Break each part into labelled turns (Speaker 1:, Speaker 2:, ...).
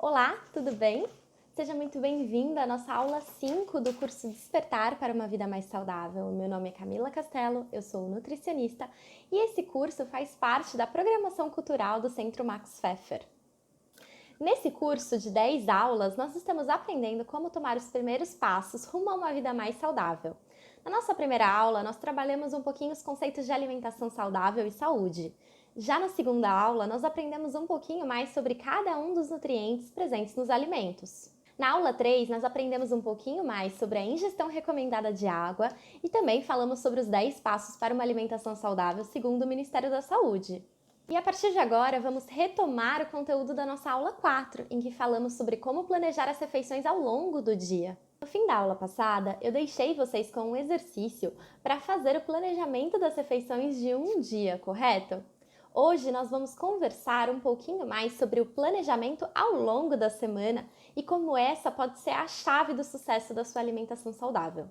Speaker 1: Olá, tudo bem? Seja muito bem-vinda à nossa aula 5 do curso Despertar para uma Vida Mais Saudável. Meu nome é Camila Castelo, eu sou nutricionista e esse curso faz parte da programação cultural do Centro Max Pfeffer. Nesse curso de 10 aulas, nós estamos aprendendo como tomar os primeiros passos rumo a uma vida mais saudável. Na nossa primeira aula, nós trabalhamos um pouquinho os conceitos de alimentação saudável e saúde. Já na segunda aula, nós aprendemos um pouquinho mais sobre cada um dos nutrientes presentes nos alimentos. Na aula 3, nós aprendemos um pouquinho mais sobre a ingestão recomendada de água e também falamos sobre os 10 passos para uma alimentação saudável segundo o Ministério da Saúde. E a partir de agora, vamos retomar o conteúdo da nossa aula 4, em que falamos sobre como planejar as refeições ao longo do dia. No fim da aula passada, eu deixei vocês com um exercício para fazer o planejamento das refeições de um dia, correto? Hoje nós vamos conversar um pouquinho mais sobre o planejamento ao longo da semana e como essa pode ser a chave do sucesso da sua alimentação saudável.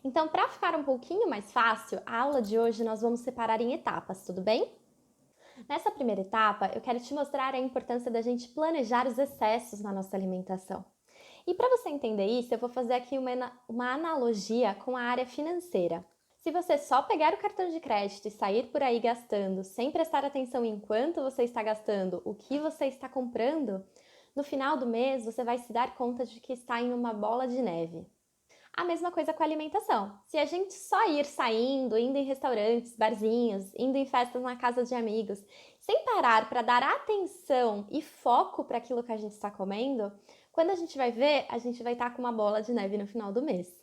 Speaker 1: Então, para ficar um pouquinho mais fácil, a aula de hoje nós vamos separar em etapas, tudo bem? Nessa primeira etapa, eu quero te mostrar a importância da gente planejar os excessos na nossa alimentação. E para você entender isso, eu vou fazer aqui uma analogia com a área financeira. Se você só pegar o cartão de crédito e sair por aí gastando, sem prestar atenção em quanto você está gastando, o que você está comprando, no final do mês você vai se dar conta de que está em uma bola de neve. A mesma coisa com a alimentação. Se a gente só ir saindo, indo em restaurantes, barzinhos, indo em festas na casa de amigos, sem parar para dar atenção e foco para aquilo que a gente está comendo, quando a gente vai ver, a gente vai estar com uma bola de neve no final do mês.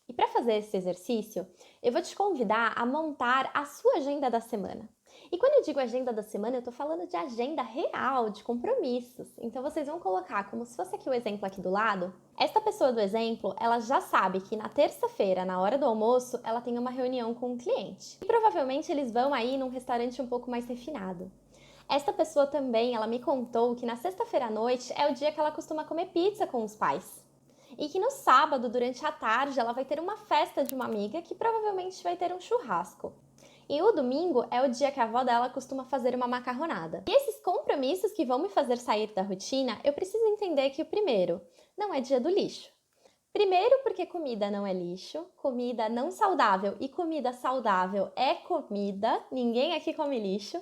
Speaker 1: E para fazer esse exercício, eu vou te convidar a montar a sua agenda da semana. E quando eu digo agenda da semana, eu estou falando de agenda real, de compromissos. Então vocês vão colocar como se fosse aqui o exemplo aqui do lado. Esta pessoa do exemplo, ela já sabe que na terça-feira, na hora do almoço, ela tem uma reunião com um cliente. E provavelmente eles vão aí num restaurante um pouco mais refinado. Esta pessoa também, ela me contou que na sexta-feira à noite é o dia que ela costuma comer pizza com os pais. E que no sábado, durante a tarde, ela vai ter uma festa de uma amiga que provavelmente vai ter um churrasco. E o domingo é o dia que a avó dela costuma fazer uma macarronada. E esses compromissos que vão me fazer sair da rotina, eu preciso entender que o primeiro, não é dia do lixo. Primeiro porque comida não é lixo, comida não saudável e comida saudável é comida, ninguém aqui come lixo.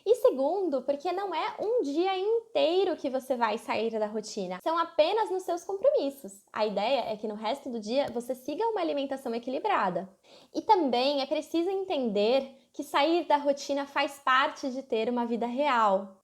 Speaker 1: E segundo, porque não é um dia inteiro que você vai sair da rotina, são apenas nos seus compromissos. A ideia é que no resto do dia você siga uma alimentação equilibrada. E também é preciso entender que sair da rotina faz parte de ter uma vida real.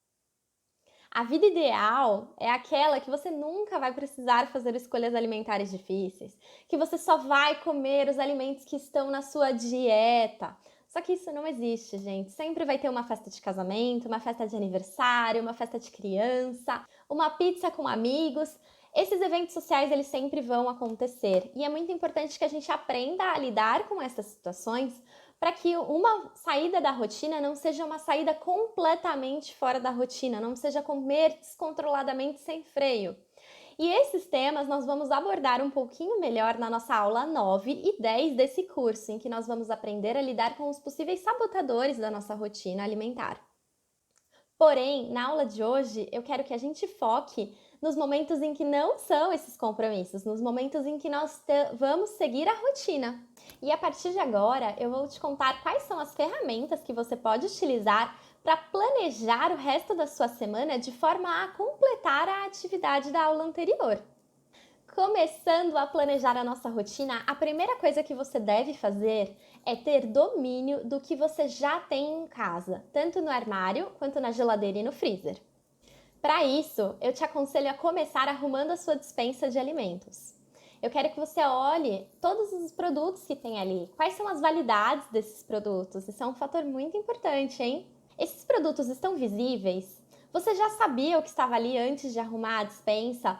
Speaker 1: A vida ideal é aquela que você nunca vai precisar fazer escolhas alimentares difíceis, que você só vai comer os alimentos que estão na sua dieta. Só que isso não existe, gente. Sempre vai ter uma festa de casamento, uma festa de aniversário, uma festa de criança, uma pizza com amigos. Esses eventos sociais, eles sempre vão acontecer. E é muito importante que a gente aprenda a lidar com essas situações para que uma saída da rotina não seja uma saída completamente fora da rotina, não seja comer descontroladamente sem freio. E esses temas nós vamos abordar um pouquinho melhor na nossa aula 9 e 10 desse curso, em que nós vamos aprender a lidar com os possíveis sabotadores da nossa rotina alimentar. Porém, na aula de hoje, eu quero que a gente foque nos momentos em que não são esses compromissos, nos momentos em que nós vamos seguir a rotina. E a partir de agora, eu vou te contar quais são as ferramentas que você pode utilizar para planejar o resto da sua semana de forma a completar a atividade da aula anterior. Começando a planejar a nossa rotina, a primeira coisa que você deve fazer é ter domínio do que você já tem em casa, tanto no armário quanto na geladeira e no freezer. Para isso, eu te aconselho a começar arrumando a sua despensa de alimentos. Eu quero que você olhe todos os produtos que tem ali, quais são as validades desses produtos, isso é um fator muito importante, hein? Esses produtos estão visíveis? Você já sabia o que estava ali antes de arrumar a despensa?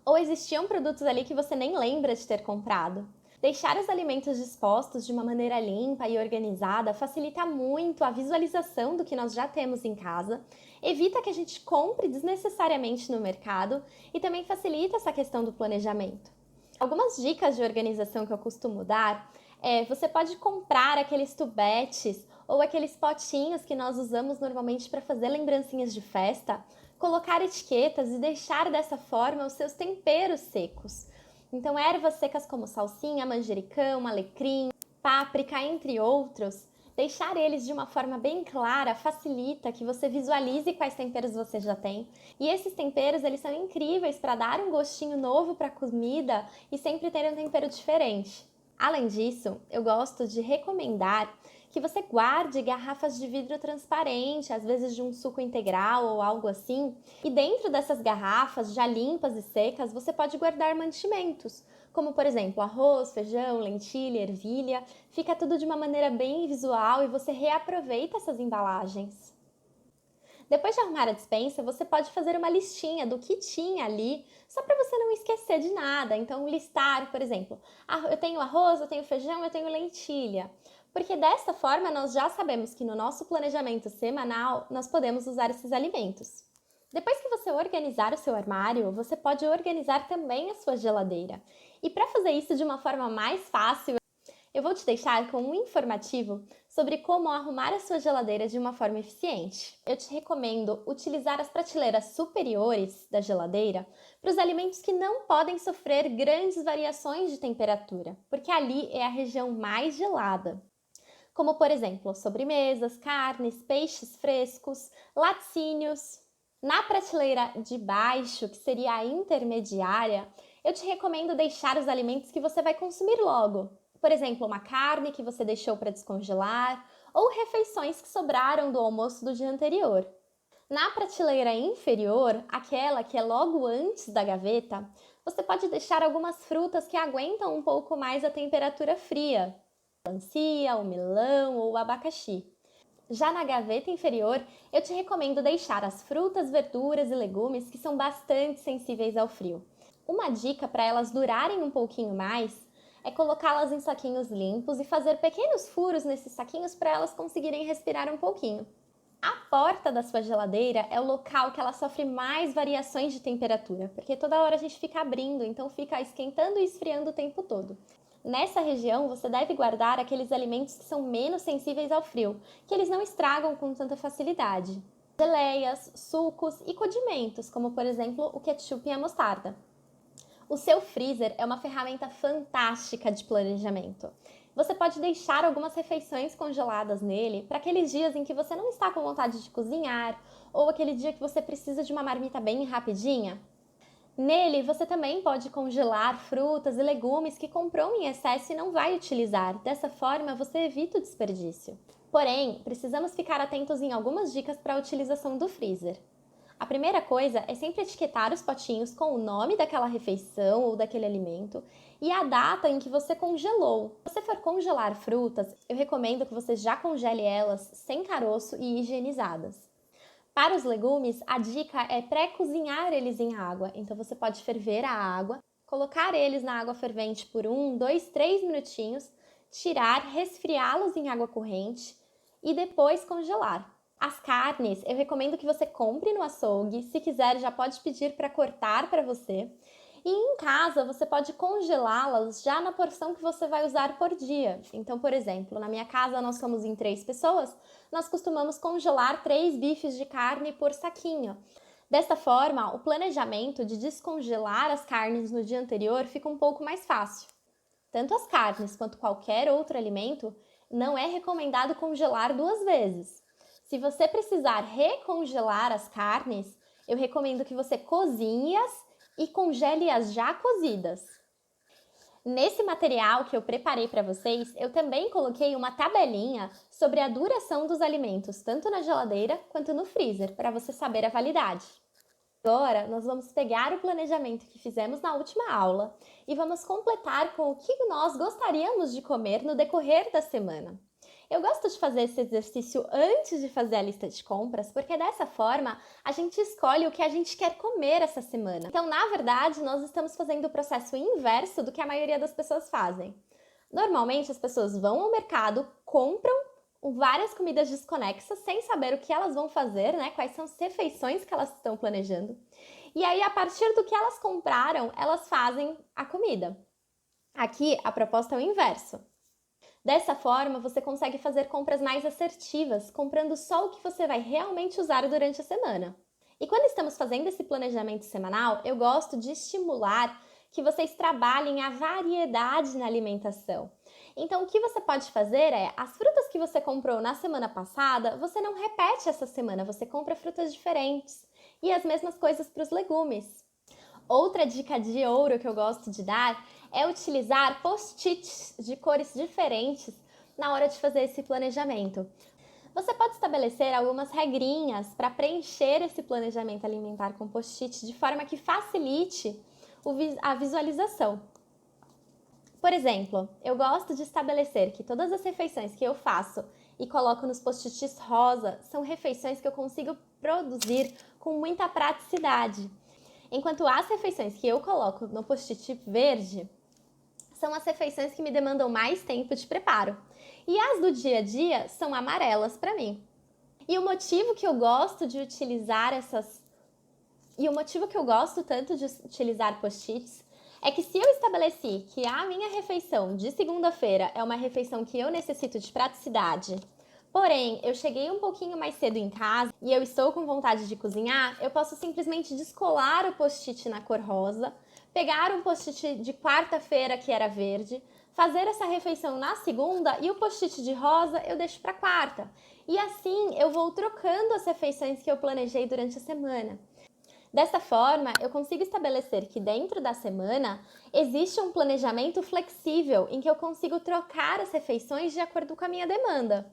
Speaker 1: Ou existiam produtos ali que você nem lembra de ter comprado? Deixar os alimentos dispostos de uma maneira limpa e organizada facilita muito a visualização do que nós já temos em casa, evita que a gente compre desnecessariamente no mercado e também facilita essa questão do planejamento. Algumas dicas de organização que eu costumo dar é: você pode comprar aqueles tubetes ou aqueles potinhos que nós usamos normalmente para fazer lembrancinhas de festa, colocar etiquetas e deixar dessa forma os seus temperos secos. Então, ervas secas como salsinha, manjericão, alecrim, páprica, entre outros, deixar eles de uma forma bem clara facilita que você visualize quais temperos você já tem. E esses temperos, eles são incríveis para dar um gostinho novo para a comida e sempre ter um tempero diferente. Além disso, eu gosto de recomendar que você guarde garrafas de vidro transparente, às vezes de um suco integral ou algo assim. E dentro dessas garrafas, já limpas e secas, você pode guardar mantimentos, como por exemplo arroz, feijão, lentilha, ervilha. Fica tudo de uma maneira bem visual e você reaproveita essas embalagens. Depois de arrumar a despensa, você pode fazer uma listinha do que tinha ali, só para você não esquecer de nada. Então, listar, por exemplo, eu tenho arroz, eu tenho feijão, eu tenho lentilha. Porque dessa forma nós já sabemos que no nosso planejamento semanal nós podemos usar esses alimentos. Depois que você organizar o seu armário, você pode organizar também a sua geladeira. E para fazer isso de uma forma mais fácil, eu vou te deixar com um informativo sobre como arrumar a sua geladeira de uma forma eficiente. Eu te recomendo utilizar as prateleiras superiores da geladeira para os alimentos que não podem sofrer grandes variações de temperatura, porque ali é a região mais gelada. Como, por exemplo, sobremesas, carnes, peixes frescos, laticínios. Na prateleira de baixo, que seria a intermediária, eu te recomendo deixar os alimentos que você vai consumir logo. Por exemplo, uma carne que você deixou para descongelar ou refeições que sobraram do almoço do dia anterior. Na prateleira inferior, aquela que é logo antes da gaveta, você pode deixar algumas frutas que aguentam um pouco mais a temperatura fria, melancia, o melão ou o abacaxi. Já na gaveta inferior, eu te recomendo deixar as frutas, verduras e legumes que são bastante sensíveis ao frio. Uma dica para elas durarem um pouquinho mais é colocá-las em saquinhos limpos e fazer pequenos furos nesses saquinhos para elas conseguirem respirar um pouquinho. A porta da sua geladeira é o local que ela sofre mais variações de temperatura, porque toda hora a gente fica abrindo, então fica esquentando e esfriando o tempo todo. Nessa região, você deve guardar aqueles alimentos que são menos sensíveis ao frio, que eles não estragam com tanta facilidade. Geleias, sucos e condimentos, como por exemplo o ketchup e a mostarda. O seu freezer é uma ferramenta fantástica de planejamento. Você pode deixar algumas refeições congeladas nele para aqueles dias em que você não está com vontade de cozinhar ou aquele dia que você precisa de uma marmita bem rapidinha. Nele, você também pode congelar frutas e legumes que comprou em excesso e não vai utilizar. Dessa forma, você evita o desperdício. Porém, precisamos ficar atentos em algumas dicas para a utilização do freezer. A primeira coisa é sempre etiquetar os potinhos com o nome daquela refeição ou daquele alimento e a data em que você congelou. Se você for congelar frutas, eu recomendo que você já congele elas sem caroço e higienizadas. Para os legumes, a dica é pré-cozinhar eles em água. Então você pode ferver a água, colocar eles na água fervente por 1, 2, 3 minutinhos, tirar, resfriá-los em água corrente e depois congelar. As carnes, eu recomendo que você compre no açougue, se quiser já pode pedir para cortar para você. E em casa você pode congelá-las já na porção que você vai usar por dia. Então, por exemplo, na minha casa nós somos em 3 pessoas, nós costumamos congelar 3 bifes de carne por saquinho. Desta forma, o planejamento de descongelar as carnes no dia anterior fica um pouco mais fácil. Tanto as carnes quanto qualquer outro alimento, não é recomendado congelar 2 vezes. Se você precisar recongelar as carnes, eu recomendo que você cozinhe-as e congele-as já cozidas. Nesse material que eu preparei para vocês, eu também coloquei uma tabelinha sobre a duração dos alimentos, tanto na geladeira quanto no freezer, para você saber a validade. Agora, nós vamos pegar o planejamento que fizemos na última aula e vamos completar com o que nós gostaríamos de comer no decorrer da semana. Eu gosto de fazer esse exercício antes de fazer a lista de compras, porque dessa forma a gente escolhe o que a gente quer comer essa semana. Então, na verdade, nós estamos fazendo o processo inverso do que a maioria das pessoas fazem. Normalmente, as pessoas vão ao mercado, compram várias comidas desconexas, sem saber o que elas vão fazer, né? Quais são as refeições que elas estão planejando. E aí, a partir do que elas compraram, elas fazem a comida. Aqui, a proposta é o inverso. Dessa forma, você consegue fazer compras mais assertivas, comprando só o que você vai realmente usar durante a semana. E quando estamos fazendo esse planejamento semanal, eu gosto de estimular que vocês trabalhem a variedade na alimentação. Então, o que você pode fazer é, as frutas que você comprou na semana passada, você não repete essa semana, você compra frutas diferentes. E as mesmas coisas para os legumes. Outra dica de ouro que eu gosto de dar é utilizar post-its de cores diferentes na hora de fazer esse planejamento. Você pode estabelecer algumas regrinhas para preencher esse planejamento alimentar com post-it de forma que facilite a visualização. Por exemplo, eu gosto de estabelecer que todas as refeições que eu faço e coloco nos post-its rosa são refeições que eu consigo produzir com muita praticidade. Enquanto as refeições que eu coloco no post-it verde são as refeições que me demandam mais tempo de preparo. E as do dia a dia são amarelas para mim. E o motivo que eu gosto de utilizar tanto de utilizar post-its é que se eu estabeleci que a minha refeição de segunda-feira é uma refeição que eu necessito de praticidade, porém eu cheguei um pouquinho mais cedo em casa e eu estou com vontade de cozinhar, eu posso simplesmente descolar o post-it na cor rosa, pegar um post-it de quarta-feira que era verde, fazer essa refeição na segunda e o post-it de rosa eu deixo para quarta. E assim eu vou trocando as refeições que eu planejei durante a semana. Dessa forma, eu consigo estabelecer que dentro da semana existe um planejamento flexível em que eu consigo trocar as refeições de acordo com a minha demanda.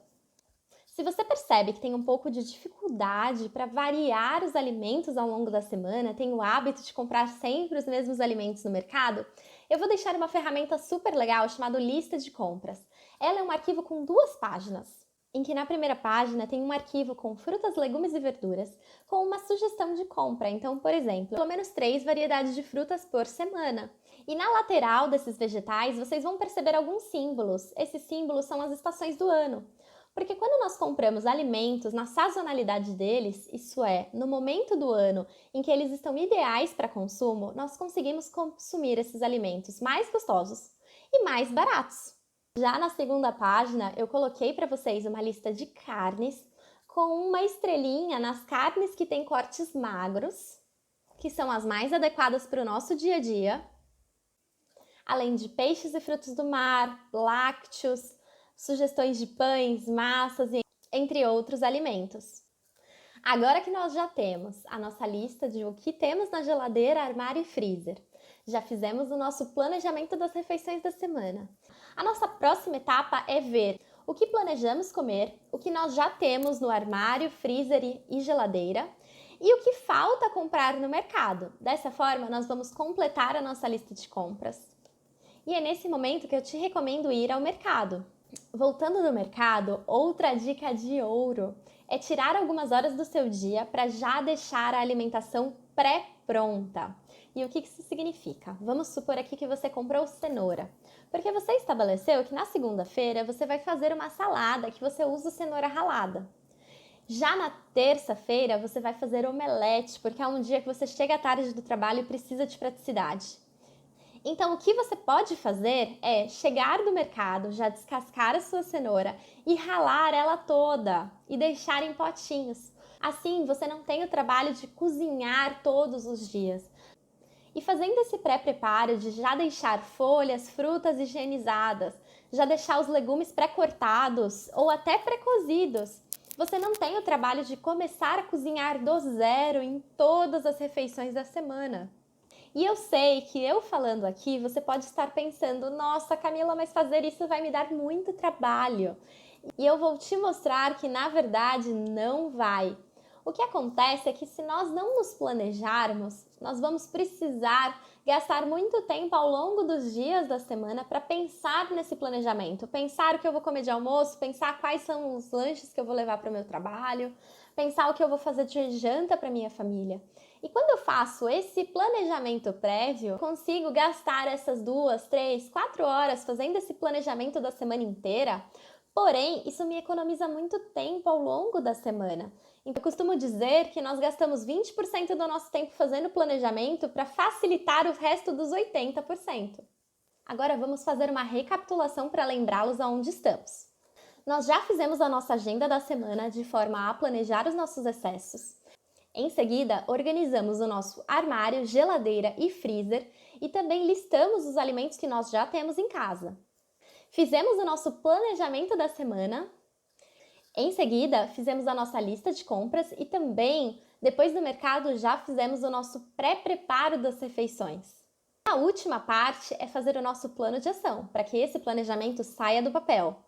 Speaker 1: Se você percebe que tem um pouco de dificuldade para variar os alimentos ao longo da semana, tem o hábito de comprar sempre os mesmos alimentos no mercado, eu vou deixar uma ferramenta super legal chamada Lista de Compras. Ela é um arquivo com 2 páginas, em que na primeira página tem um arquivo com frutas, legumes e verduras, com uma sugestão de compra. Então, por exemplo, pelo menos 3 variedades de frutas por semana. E na lateral desses vegetais, vocês vão perceber alguns símbolos. Esses símbolos são as estações do ano. Porque quando nós compramos alimentos na sazonalidade deles, isso é, no momento do ano em que eles estão ideais para consumo, nós conseguimos consumir esses alimentos mais gostosos e mais baratos. Já na segunda página, eu coloquei para vocês uma lista de carnes com uma estrelinha nas carnes que têm cortes magros, que são as mais adequadas para o nosso dia a dia, além de peixes e frutos do mar, lácteos, sugestões de pães, massas e entre outros alimentos. Agora que nós já temos a nossa lista de o que temos na geladeira, armário e freezer, já fizemos o nosso planejamento das refeições da semana. A nossa próxima etapa é ver o que planejamos comer, o que nós já temos no armário, freezer e geladeira e o que falta comprar no mercado. Dessa forma, nós vamos completar a nossa lista de compras. E é nesse momento que eu te recomendo ir ao mercado. Voltando do mercado, outra dica de ouro é tirar algumas horas do seu dia para já deixar a alimentação pré-pronta. E o que isso significa? Vamos supor aqui que você comprou cenoura, porque você estabeleceu que na segunda-feira você vai fazer uma salada que você usa cenoura ralada. Já na terça-feira você vai fazer omelete, porque é um dia que você chega tarde do trabalho e precisa de praticidade. Então, o que você pode fazer é chegar do mercado, já descascar a sua cenoura e ralar ela toda e deixar em potinhos. Assim, você não tem o trabalho de cozinhar todos os dias. E fazendo esse pré-preparo de já deixar folhas, frutas higienizadas, já deixar os legumes pré-cortados ou até pré-cozidos, você não tem o trabalho de começar a cozinhar do zero em todas as refeições da semana. E eu sei que eu falando aqui, você pode estar pensando, nossa Camila, mas fazer isso vai me dar muito trabalho. E eu vou te mostrar que na verdade não vai. O que acontece é que se nós não nos planejarmos, nós vamos precisar gastar muito tempo ao longo dos dias da semana para pensar nesse planejamento. Pensar o que eu vou comer de almoço, pensar quais são os lanches que eu vou levar para o meu trabalho, pensar o que eu vou fazer de janta para minha família. E quando eu faço esse planejamento prévio, consigo gastar essas 2, 3, 4 horas fazendo esse planejamento da semana inteira. Porém, isso me economiza muito tempo ao longo da semana. Então, eu costumo dizer que nós gastamos 20% do nosso tempo fazendo planejamento para facilitar o resto dos 80%. Agora vamos fazer uma recapitulação para lembrá-los aonde estamos. Nós já fizemos a nossa agenda da semana de forma a planejar os nossos excessos. Em seguida, organizamos o nosso armário, geladeira e freezer e também listamos os alimentos que nós já temos em casa. Fizemos o nosso planejamento da semana. Em seguida, fizemos a nossa lista de compras e também, depois do mercado, já fizemos o nosso pré-preparo das refeições. A última parte é fazer o nosso plano de ação, para que esse planejamento saia do papel.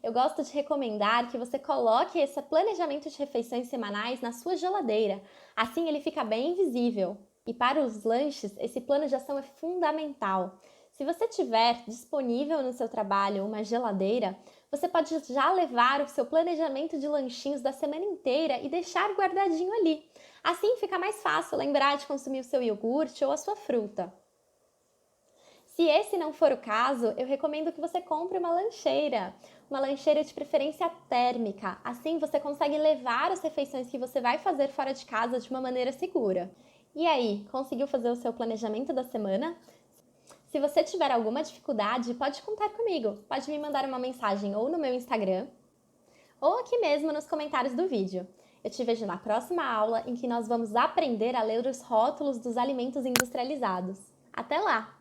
Speaker 1: Eu gosto de recomendar que você coloque esse planejamento de refeições semanais na sua geladeira, assim ele fica bem visível. E para os lanches, esse plano de ação é fundamental. Se você tiver disponível no seu trabalho uma geladeira, você pode já levar o seu planejamento de lanchinhos da semana inteira e deixar guardadinho ali. Assim fica mais fácil lembrar de consumir o seu iogurte ou a sua fruta. Se esse não for o caso, eu recomendo que você compre uma lancheira de preferência térmica. Assim você consegue levar as refeições que você vai fazer fora de casa de uma maneira segura. E aí, conseguiu fazer o seu planejamento da semana? Se você tiver alguma dificuldade, pode contar comigo. Pode me mandar uma mensagem ou no meu Instagram, ou aqui mesmo nos comentários do vídeo. Eu te vejo na próxima aula em que nós vamos aprender a ler os rótulos dos alimentos industrializados. Até lá!